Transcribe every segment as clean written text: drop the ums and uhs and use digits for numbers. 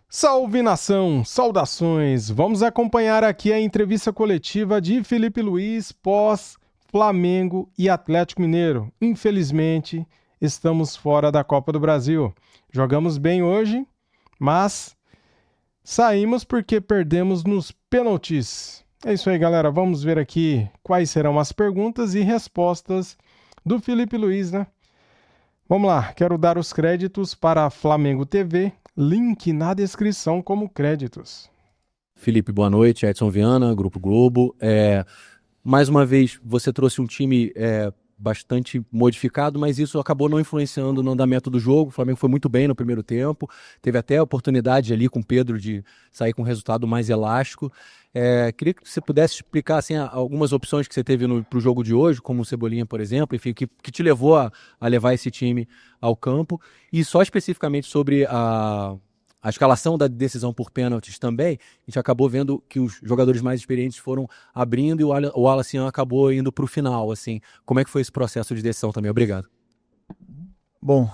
Salve nação, saudações! Vamos acompanhar aqui a entrevista coletiva de Felipe Luiz pós Flamengo e Atlético Mineiro. Infelizmente, estamos fora da Copa do Brasil. Jogamos bem hoje, mas saímos porque perdemos nos pênaltis. É isso aí, galera. Vamos ver aqui quais serão as perguntas e respostas do Felipe Luiz, né? Vamos lá, quero dar os créditos para a Flamengo TV, link na descrição como créditos. Felipe, boa noite. Edson Viana, Grupo Globo. Mais uma vez, você trouxe um time bastante modificado, mas isso acabou não influenciando no andamento do jogo. O Flamengo foi muito bem no primeiro tempo, teve até a oportunidade ali com o Pedro de sair com um resultado mais elástico. Queria que você pudesse explicar assim, algumas opções que você teve para o jogo de hoje, como o Cebolinha, por exemplo, enfim, que te levou a levar esse time ao campo, e só especificamente sobre a escalação da decisão por pênaltis também. A gente acabou vendo que os jogadores mais experientes foram abrindo e o Wallace acabou indo para o final. Assim. Como é que foi esse processo de decisão também? Obrigado. Bom,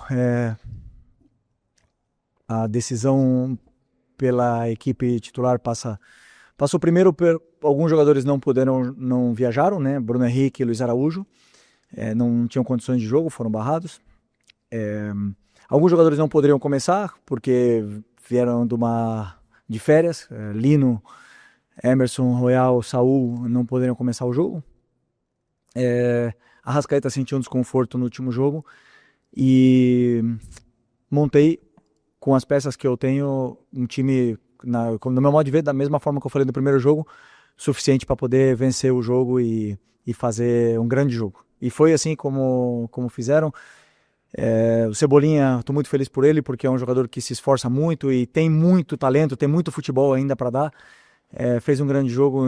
a decisão pela equipe titular passou primeiro alguns jogadores não viajaram, né? Bruno Henrique e Luiz Araújo não tinham condições de jogo, foram barrados. Alguns jogadores não poderiam começar porque vieram de férias. Lino, Emerson, Royal, Saul não poderiam começar o jogo. Arrascaeta sentiu um desconforto no último jogo e montei com as peças que eu tenho um time, no meu modo de ver, da mesma forma que eu falei no primeiro jogo, suficiente para poder vencer o jogo e fazer um grande jogo. E foi assim como fizeram. O Cebolinha, estou muito feliz por ele, porque é um jogador que se esforça muito e tem muito talento, tem muito futebol ainda para dar. Fez um grande jogo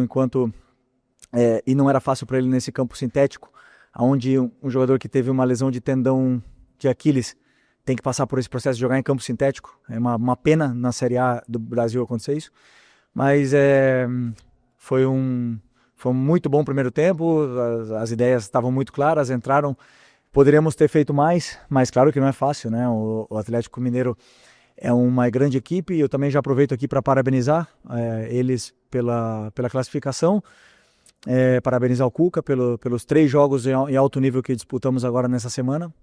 e não era fácil para ele nesse campo sintético, onde um jogador que teve uma lesão de tendão de Aquiles tem que passar por esse processo de jogar em campo sintético. É uma pena na Série A do Brasil acontecer isso, mas foi um muito bom primeiro tempo, as ideias estavam muito claras, entraram. Poderíamos ter feito mais, mas claro que não é fácil, né? O Atlético Mineiro é uma grande equipe e eu também já aproveito aqui para parabenizar eles pela classificação, parabenizar o Cuca pelos 3 jogos em alto nível que disputamos agora nessa semana,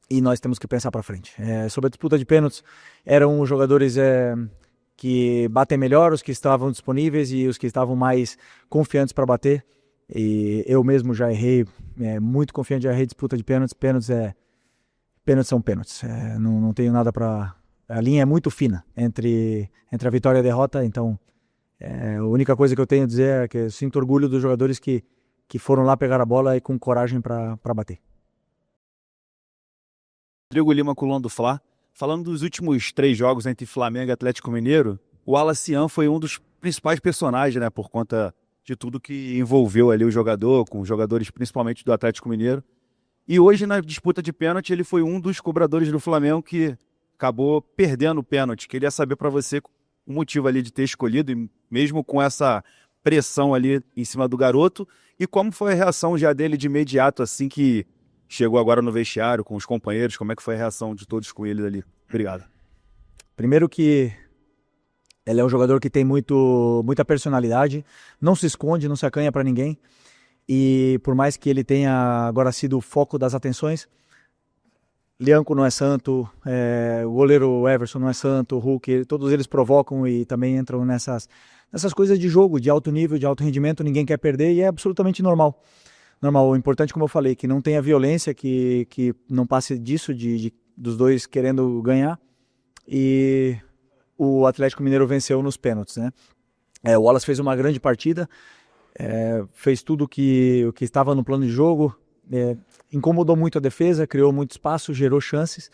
e nós temos que pensar para frente. Sobre a disputa de pênaltis, eram os jogadores que batem melhor, os que estavam disponíveis e os que estavam mais confiantes para bater. E eu mesmo já errei, muito confiante, já errei disputa de pênaltis. Pênaltis são pênaltis. Não tenho nada para. A linha é muito fina entre a vitória e a derrota, então a única coisa que eu tenho a dizer é que eu sinto orgulho dos jogadores que foram lá pegar a bola e com coragem para bater. Rodrigo Lima, coluna do Fla. Falando dos últimos 3 jogos entre Flamengo e Atlético Mineiro, o Wallace foi um dos principais personagens, né, por conta de tudo que envolveu ali o jogador, com os jogadores principalmente do Atlético Mineiro. E hoje, na disputa de pênalti, ele foi um dos cobradores do Flamengo que acabou perdendo o pênalti. Queria saber para você o motivo ali de ter escolhido, e mesmo com essa pressão ali em cima do garoto, e como foi a reação já dele de imediato, assim que chegou agora no vestiário com os companheiros, como é que foi a reação de todos com ele ali? Obrigado. Primeiro que ele é um jogador que tem muita personalidade, não se esconde, não se acanha para ninguém. E por mais que ele tenha agora sido o foco das atenções, Lianco não é santo, o goleiro Everson não é santo, o Hulk, todos eles provocam e também entram nessas coisas de jogo, de alto nível, de alto rendimento, ninguém quer perder e é absolutamente normal. O importante, como eu falei, que não tenha violência, que não passe disso, dos dois querendo ganhar. E o Atlético Mineiro venceu nos pênaltis, né? O Wallace fez uma grande partida, fez tudo o que estava no plano de jogo, incomodou muito a defesa, criou muito espaço, gerou chances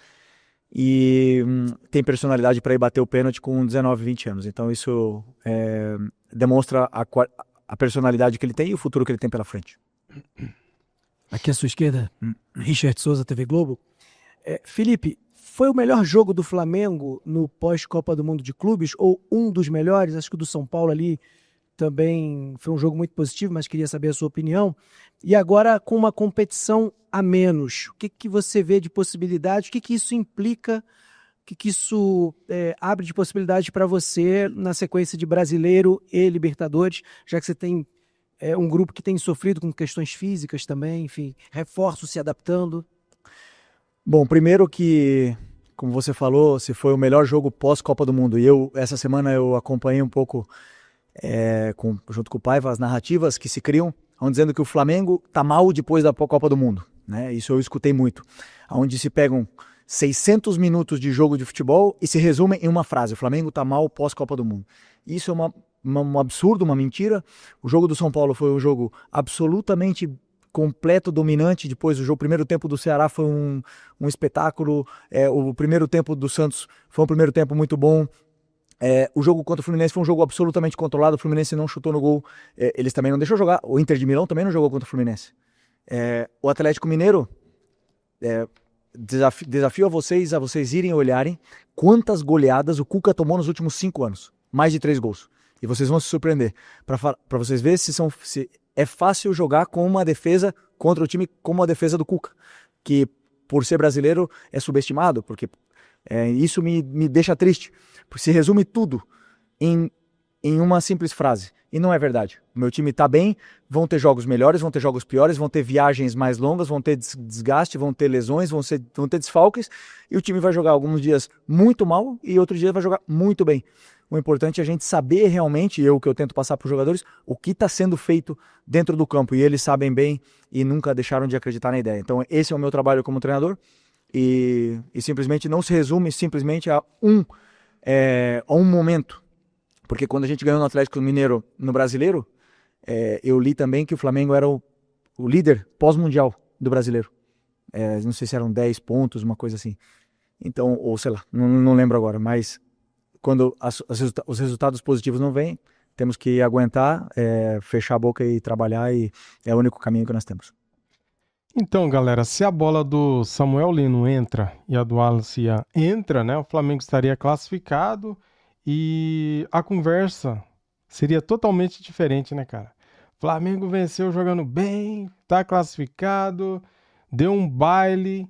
e tem personalidade para ir bater o pênalti com 19, 20 anos. Então isso demonstra a personalidade que ele tem e o futuro que ele tem pela frente. Aqui à sua esquerda, Richard Souza, TV Globo. Felipe, foi o melhor jogo do Flamengo no pós-Copa do Mundo de Clubes, ou um dos melhores? Acho que o do São Paulo ali também foi um jogo muito positivo, mas queria saber a sua opinião. E agora com uma competição a menos, o que você vê de possibilidades? O que isso implica que isso abre de possibilidade para você na sequência de Brasileiro e Libertadores, já que você tem um grupo que tem sofrido com questões físicas também, enfim, reforços se adaptando? Bom, primeiro que, como você falou, se foi o melhor jogo pós-Copa do Mundo. E essa semana eu acompanhei um pouco, junto com o Paiva, as narrativas que se criam, dizendo que o Flamengo tá mal depois da Copa do Mundo, né? Isso eu escutei muito. Onde se pegam 600 minutos de jogo de futebol e se resumem em uma frase: o Flamengo tá mal pós-Copa do Mundo. Isso é um absurdo, uma mentira. O jogo do São Paulo foi um jogo absolutamente completo, dominante. Depois o primeiro tempo do Ceará foi um espetáculo. O primeiro tempo do Santos foi um primeiro tempo muito bom. O jogo contra o Fluminense foi um jogo absolutamente controlado. O Fluminense não chutou no gol. Eles também não deixou jogar. O Inter de Milão também não jogou contra o Fluminense. O Atlético Mineiro, desafio a vocês irem olharem quantas goleadas o Cuca tomou nos últimos 5 anos. Mais de 3 gols. E vocês vão se surpreender. Para vocês verem se é fácil jogar com uma defesa contra o time como a defesa do Cuca. Que, por ser brasileiro, é subestimado. Porque isso me deixa triste. Porque se resume tudo em uma simples frase. E não é verdade. O meu time está bem, vão ter jogos melhores, vão ter jogos piores, vão ter viagens mais longas, vão ter desgaste, vão ter lesões, vão ter desfalques, e o time vai jogar alguns dias muito mal e outros dias vai jogar muito bem. O importante é a gente saber realmente, que eu tento passar para os jogadores, o que está sendo feito dentro do campo, e eles sabem bem e nunca deixaram de acreditar na ideia. Então esse é o meu trabalho como treinador, e simplesmente não se resume simplesmente a um momento. Porque quando a gente ganhou no Atlético Mineiro no Brasileiro, eu li também que o Flamengo era o líder pós-mundial do Brasileiro. Não sei se eram 10 pontos, uma coisa assim. Então, ou sei lá, não lembro agora. Mas quando os resultados positivos não vêm, temos que aguentar, fechar a boca e trabalhar, e é o único caminho que nós temos. Então, galera, se a bola do Samuel Lino entra e a do Wallace entra, né, o Flamengo estaria classificado. E a conversa seria totalmente diferente, né, cara? Flamengo venceu jogando bem, tá classificado, deu um baile,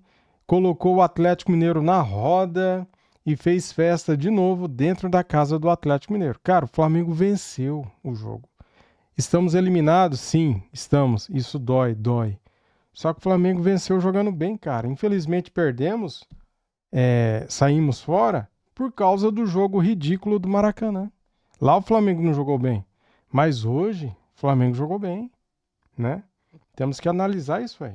colocou o Atlético Mineiro na roda e fez festa de novo dentro da casa do Atlético Mineiro. Cara, o Flamengo venceu o jogo. Estamos eliminados? Sim, estamos. Isso dói. Só que o Flamengo venceu jogando bem, cara. Infelizmente perdemos, saímos fora por causa do jogo ridículo do Maracanã. Lá o Flamengo não jogou bem, mas hoje o Flamengo jogou bem, né? Temos que analisar isso aí.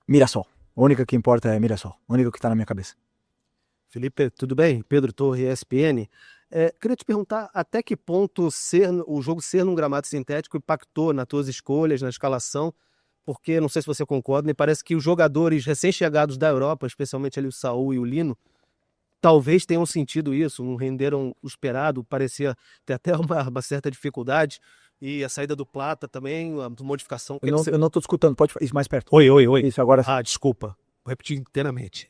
Mirassol. A única que importa é Mirassol. A única que está na minha cabeça. Felipe, tudo bem? Pedro Torre, ESPN. Queria te perguntar até que ponto o jogo ser num gramado sintético impactou nas tuas escolhas, na escalação, porque, não sei se você concorda, me parece que os jogadores recém-chegados da Europa, especialmente ali o Saúl e o Lino, talvez tenham sentido isso, não renderam o esperado, parecia ter até uma certa dificuldade, e a saída do Plata também, a modificação... Eu não estou escutando, pode ir mais perto. Oi. Isso, agora sim. Desculpa, vou repetir inteiramente.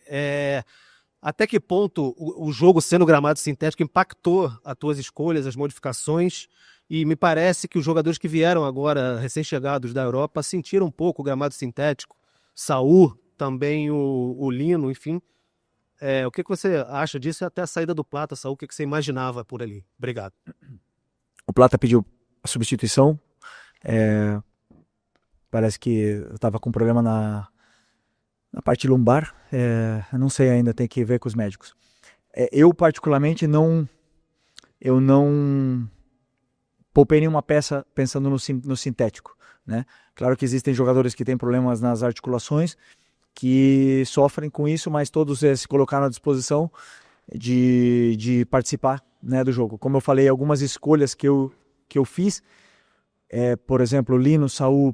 Até que ponto o jogo sendo gramado sintético impactou as tuas escolhas, as modificações? E me parece que os jogadores que vieram agora, recém-chegados da Europa, sentiram um pouco o gramado sintético. Saúl, também o Lino, enfim. O que você acha disso? Até a saída do Plata, Saúl, o que você imaginava por ali? Obrigado. O Plata pediu a substituição. Parece que eu estava com problema na parte lumbar. Eu não sei ainda, tem que ver com os médicos. Eu, particularmente, não poupei nenhuma peça pensando no sintético, né? Claro que existem jogadores que têm problemas nas articulações, que sofrem com isso, mas todos se colocaram à disposição de participar, né, do jogo. Como eu falei, algumas escolhas que eu fiz, por exemplo, Lino, Saúl,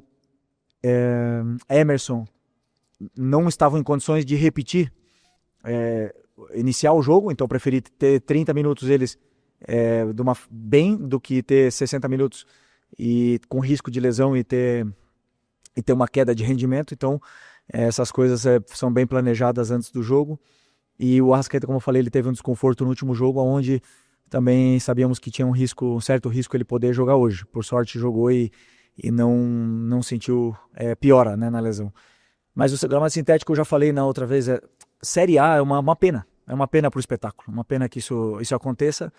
Emerson, não estavam em condições de repetir, iniciar o jogo, então eu preferi ter 30 minutos eles bem do que ter 60 minutos e com risco de lesão e ter uma queda de rendimento. Então essas coisas são bem planejadas antes do jogo. E o Arrascaeta, como eu falei, ele teve um desconforto no último jogo, onde também sabíamos que tinha um certo risco ele poder jogar hoje. Por sorte jogou e não sentiu piora, né, na lesão. Mas o gramado sintético, eu já falei na outra vez, Série A é uma pena. É uma pena para o espetáculo. Uma pena que isso aconteça.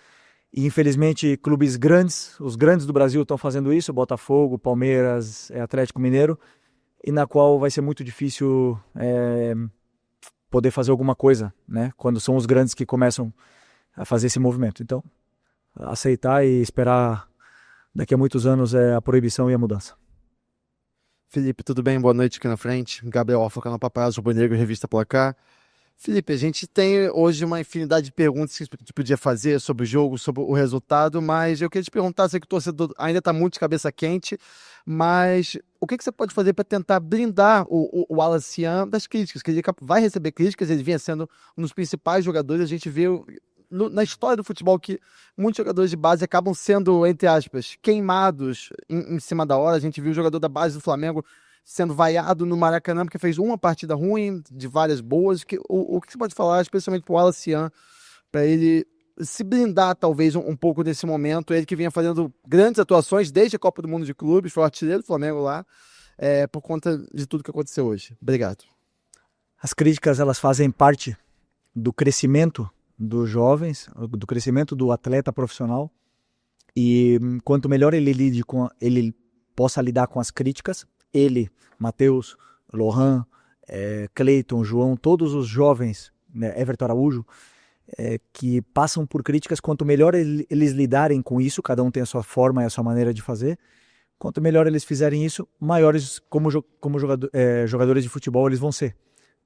E, infelizmente, clubes grandes, os grandes do Brasil estão fazendo isso, Botafogo, Palmeiras, Atlético Mineiro, e na qual vai ser muito difícil poder fazer alguma coisa, né? Quando são os grandes que começam a fazer esse movimento. Então, aceitar e esperar daqui a muitos anos a proibição e a mudança. Felipe, tudo bem? Boa noite aqui na frente. Gabriel Alfa, canal Paparazzo Rubro Negro, Revista Placar. Felipe, a gente tem hoje uma infinidade de perguntas que a gente podia fazer sobre o jogo, sobre o resultado, mas eu queria te perguntar, sei que o torcedor ainda está muito de cabeça quente, mas o que você pode fazer para tentar blindar o Wallace Siam das críticas? Que ele vai receber críticas, ele vinha sendo um dos principais jogadores, a gente vê na história do futebol que muitos jogadores de base acabam sendo, entre aspas, queimados em cima da hora. A gente viu o jogador da base do Flamengo sendo vaiado no Maracanã porque fez uma partida ruim de várias boas. O que você pode falar, especialmente para o Wallace Siam, para ele se blindar talvez um pouco nesse momento? Ele que vinha fazendo grandes atuações desde a Copa do Mundo de Clubes, foi o artilheiro do Flamengo lá, por conta de tudo que aconteceu hoje. Obrigado. As críticas, elas fazem parte do crescimento dos jovens, do crescimento do atleta profissional, e quanto melhor ele possa lidar com as críticas, ele, Matheus, Lohan, Cleiton, João, todos os jovens, né, Everton Araújo, que passam por críticas, quanto melhor eles lidarem com isso, cada um tem a sua forma e a sua maneira de fazer, quanto melhor eles fizerem isso, maiores como jogadores de futebol eles vão ser.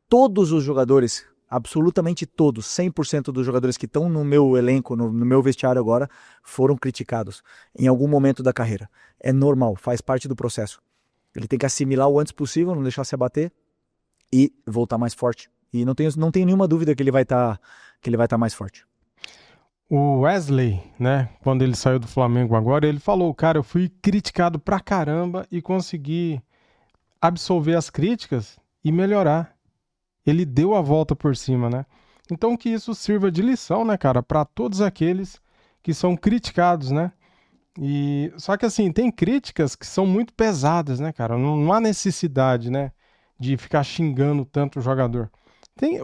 Todos os jogadores, absolutamente todos, 100% dos jogadores que estão no meu elenco, no meu vestiário agora, foram criticados em algum momento da carreira. É normal, faz parte do processo. Ele tem que assimilar o antes possível, não deixar se abater e voltar mais forte. E não tenho nenhuma dúvida que ele vai estar mais forte. O Wesley, né, quando ele saiu do Flamengo agora, ele falou, cara, eu fui criticado pra caramba e consegui absolver as críticas e melhorar. Ele deu a volta por cima, né? Então que isso sirva de lição, né, cara, para todos aqueles que são criticados, né? E só que assim, tem críticas que são muito pesadas, né, cara? Não há necessidade, né, de ficar xingando tanto o jogador.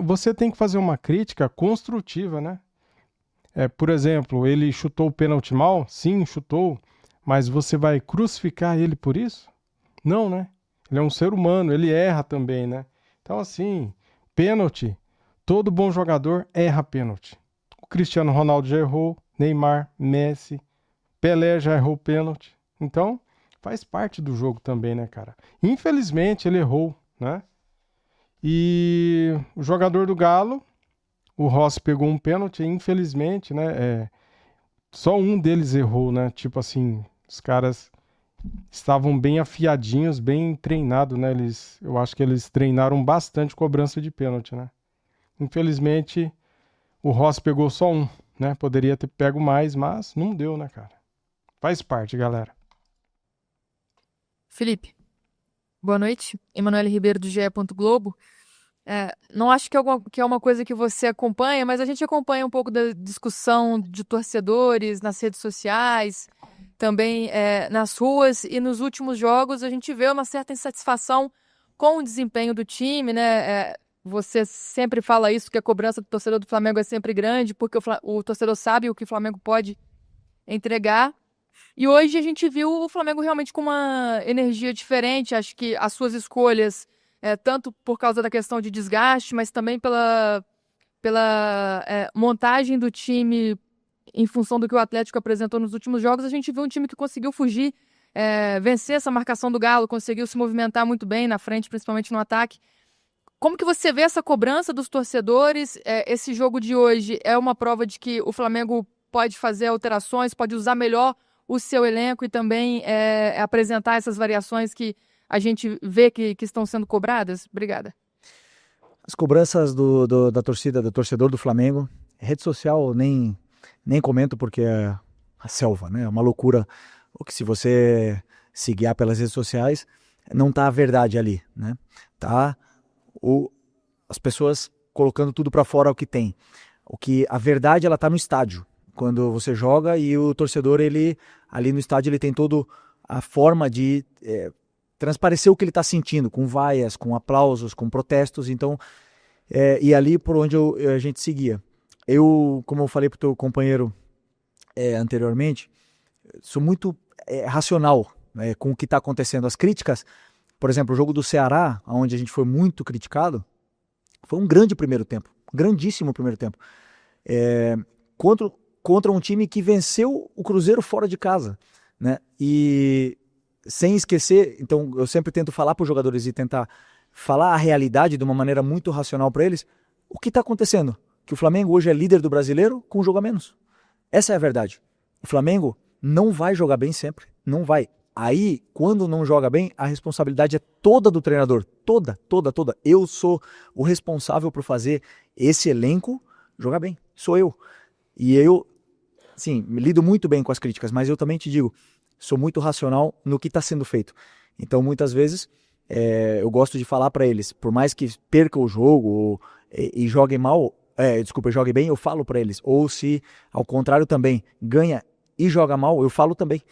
Você tem que fazer uma crítica construtiva, né? Por exemplo, ele chutou o pênalti mal? Sim, chutou. Mas você vai crucificar ele por isso? Não, né? Ele é um ser humano, ele erra também, né? Então assim, pênalti, todo bom jogador erra pênalti. O Cristiano Ronaldo já errou, Neymar, Messi, Pelé já errou pênalti. Então, faz parte do jogo também, né, cara? Infelizmente, ele errou, né? E o jogador do Galo, o Rossi pegou um pênalti, infelizmente, né? Só um deles errou, né? Tipo assim, os caras estavam bem afiadinhos, bem treinados, né? Eu acho que eles treinaram bastante cobrança de pênalti, né? Infelizmente, o Rossi pegou só um, né? Poderia ter pego mais, mas não deu, né, cara? Faz parte, galera. Felipe, boa noite. Emanuele Ribeiro, do GE. Globo. Não acho que é uma coisa que você acompanha, mas a gente acompanha um pouco da discussão de torcedores nas redes sociais, também nas ruas, e nos últimos jogos a gente vê uma certa insatisfação com o desempenho do time, né? Você sempre fala isso, que a cobrança do torcedor do Flamengo é sempre grande, porque o torcedor sabe o que o Flamengo pode entregar. E hoje a gente viu o Flamengo realmente com uma energia diferente. Acho que as suas escolhas, tanto por causa da questão de desgaste, mas também pela montagem do time em função do que o Atlético apresentou nos últimos jogos, a gente viu um time que conseguiu fugir, vencer essa marcação do Galo, conseguiu se movimentar muito bem na frente, principalmente no ataque. Como que você vê essa cobrança dos torcedores? Esse jogo de hoje é uma prova de que o Flamengo pode fazer alterações, pode usar melhor o seu elenco e também apresentar essas variações que a gente vê que estão sendo cobradas? Obrigada. As cobranças da torcida, do torcedor do Flamengo, rede social nem comento porque é a selva, né? É uma loucura. O que se você se guiar pelas redes sociais, não tá a verdade ali, né? Tá as pessoas colocando tudo para fora o que tem. A verdade, ela tá no estádio. Quando você joga e o torcedor, ele ali no estádio, ele tem toda a forma de transparecer o que ele está sentindo, com vaias, com aplausos, com protestos. Então, e ali por onde a gente seguia. Eu, como eu falei para o teu companheiro anteriormente, sou muito racional com o que está acontecendo. As críticas, por exemplo, o jogo do Ceará, onde a gente foi muito criticado, foi um grande primeiro tempo, grandíssimo primeiro tempo, contra um time que venceu o Cruzeiro fora de casa, né? E sem esquecer, então eu sempre tento falar para os jogadores e tentar falar a realidade de uma maneira muito racional para eles. O que está acontecendo? Que o Flamengo hoje é líder do Brasileiro com um jogo a menos. Essa é a verdade. O Flamengo não vai jogar bem sempre, não vai. Aí, quando não joga bem, a responsabilidade é toda do treinador, toda. Eu sou o responsável por fazer esse elenco jogar bem, sou eu. E eu, sim, lido muito bem com as críticas, mas eu também te digo, sou muito racional no que está sendo feito. Então, muitas vezes, eu gosto de falar para eles, por mais que perca o jogo e jogue mal, jogue bem, eu falo para eles. Ou se, ao contrário também, ganha e joga mal, eu falo também.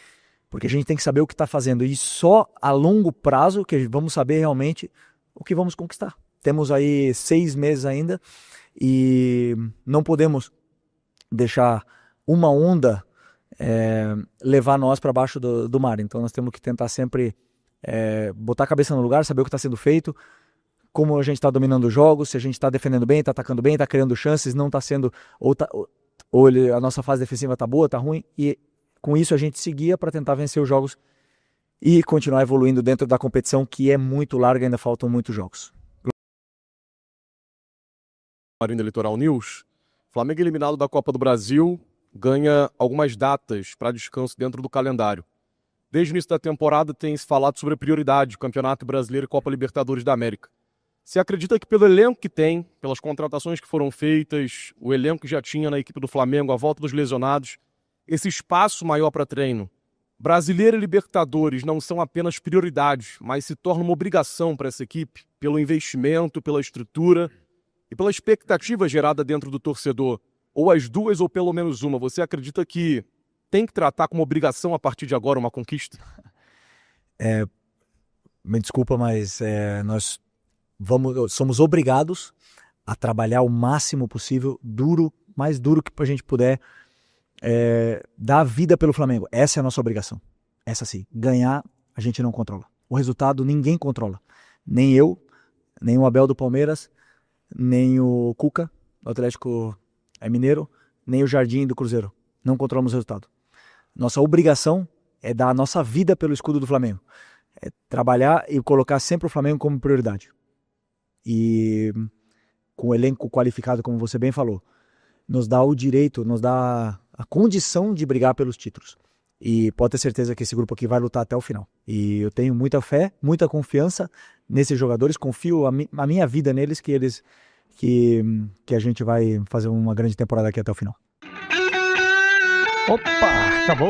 Porque a gente tem que saber o que está fazendo. E só a longo prazo que vamos saber realmente o que vamos conquistar. Temos aí 6 meses ainda e não podemos deixar uma onda levar nós para baixo do mar. Então nós temos que tentar sempre botar a cabeça no lugar, saber o que está sendo feito, como a gente está dominando os jogos, se a gente está defendendo bem, está atacando bem, está criando chances, não está sendo... Ou a nossa fase defensiva está boa, está ruim, e com isso a gente seguia para tentar vencer os jogos e continuar evoluindo dentro da competição, que é muito larga, ainda faltam muitos jogos. Marina Litoral News. Flamengo eliminado da Copa do Brasil ganha algumas datas para descanso dentro do calendário. Desde o início da temporada tem se falado sobre a prioridade, Campeonato Brasileiro e Copa Libertadores da América. Você acredita que pelo elenco que tem, pelas contratações que foram feitas, o elenco que já tinha na equipe do Flamengo, a volta dos lesionados, esse espaço maior para treino, Brasileiro e Libertadores não são apenas prioridades, mas se torna uma obrigação para essa equipe, pelo investimento, pela estrutura e pela expectativa gerada dentro do torcedor, ou as duas ou pelo menos uma? Você acredita que tem que tratar como obrigação a partir de agora uma conquista? Me desculpa, mas nós somos obrigados a trabalhar o máximo possível, mais duro que a gente puder, dar a vida pelo Flamengo. Essa é a nossa obrigação. Essa sim. Ganhar, a gente não controla. O resultado, ninguém controla. Nem eu, nem o Abel do Palmeiras, nem o Cuca, do Atlético Mineiro, nem o Jardim do Cruzeiro. Não controlamos o resultado. Nossa obrigação é dar a nossa vida pelo escudo do Flamengo. É trabalhar e colocar sempre o Flamengo como prioridade. E com o elenco qualificado, como você bem falou, nos dá o direito, nos dá a condição de brigar pelos títulos. E pode ter certeza que esse grupo aqui vai lutar até o final. E eu tenho muita fé, muita confiança nesses jogadores, confio a minha vida neles, que a gente vai fazer uma grande temporada aqui até o final. Opa, acabou.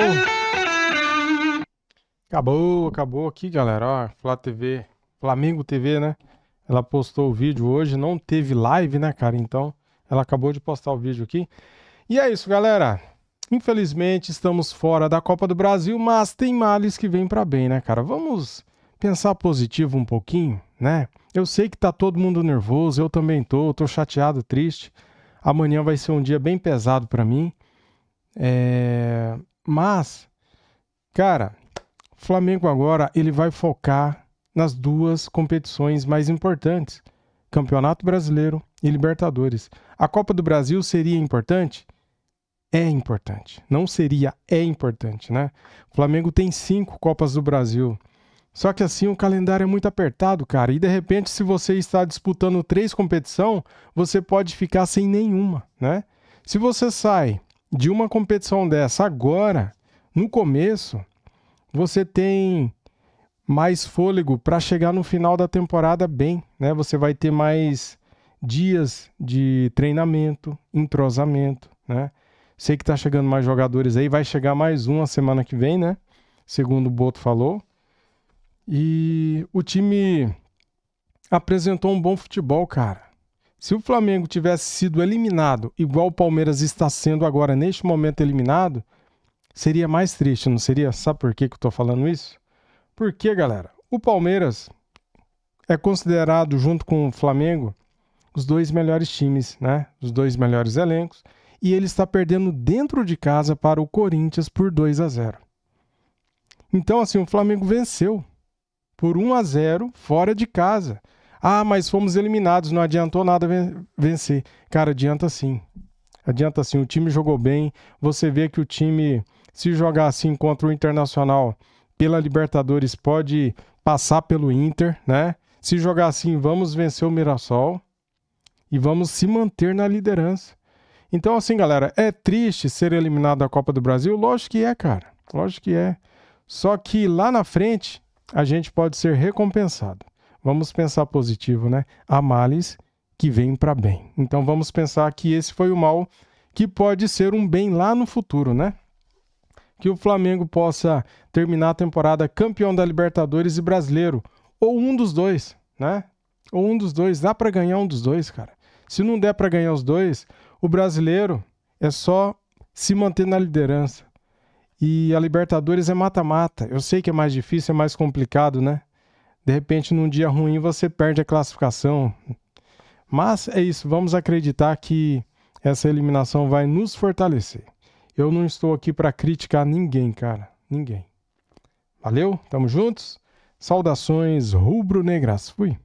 Acabou aqui, galera. Ó, Flá TV, Flamengo TV, né? Ela postou o vídeo hoje, não teve live, né, cara? Então, ela acabou de postar o vídeo aqui. E é isso, galera. Infelizmente, estamos fora da Copa do Brasil, mas tem males que vêm pra bem, né, cara? Vamos pensar positivo um pouquinho, né? Eu sei que tá todo mundo nervoso, eu também tô chateado, triste. Amanhã vai ser um dia bem pesado pra mim. Mas, cara, o Flamengo agora ele vai focar nas duas competições mais importantes, Campeonato Brasileiro e Libertadores. A Copa do Brasil seria importante? É importante. Não seria, é importante, né? O Flamengo tem 5 Copas do Brasil. Só que assim o calendário é muito apertado, cara. E de repente, se você está disputando 3 competições, você pode ficar sem nenhuma, né? Se você sai de uma competição dessa agora, no começo, você tem mais fôlego para chegar no final da temporada bem, né? Você vai ter mais dias de treinamento, entrosamento, né? Sei que tá chegando mais jogadores aí, vai chegar mais uma semana que vem, né? Segundo o Boto falou. E o time apresentou um bom futebol, cara. Se o Flamengo tivesse sido eliminado, igual o Palmeiras está sendo agora, neste momento eliminado, seria mais triste, não seria? Sabe por que eu tô falando isso? Porque, galera, O Palmeiras é considerado, junto com o Flamengo, os 2 melhores times, né? Os 2 melhores elencos. E ele está perdendo dentro de casa para o Corinthians por 2-0. Então, assim, o Flamengo venceu por 1-0 fora de casa. Ah, mas fomos eliminados, não adiantou nada vencer. Cara, adianta sim. Adianta sim, o time jogou bem. Você vê que o time, se jogar assim contra o Internacional pela Libertadores, pode passar pelo Inter, né? Se jogar assim, vamos vencer o Mirassol e vamos se manter na liderança. Então, assim, galera, é triste ser eliminado da Copa do Brasil? Lógico que é, cara. Lógico que é. Só que lá na frente, a gente pode ser recompensado. Vamos pensar positivo, né? Há males que vêm para bem. Então, vamos pensar que esse foi o mal que pode ser um bem lá no futuro, né? Que o Flamengo possa terminar a temporada campeão da Libertadores e brasileiro. Ou um dos dois, né? Ou um dos dois. Dá para ganhar um dos dois, cara. Se não der para ganhar os dois, o brasileiro é só se manter na liderança. E a Libertadores é mata-mata. Eu sei que é mais difícil, é mais complicado, né? De repente, num dia ruim, você perde a classificação. Mas é isso, vamos acreditar que essa eliminação vai nos fortalecer. Eu não estou aqui para criticar ninguém, cara. Ninguém. Valeu? Tamo juntos? Saudações rubro-negras. Fui.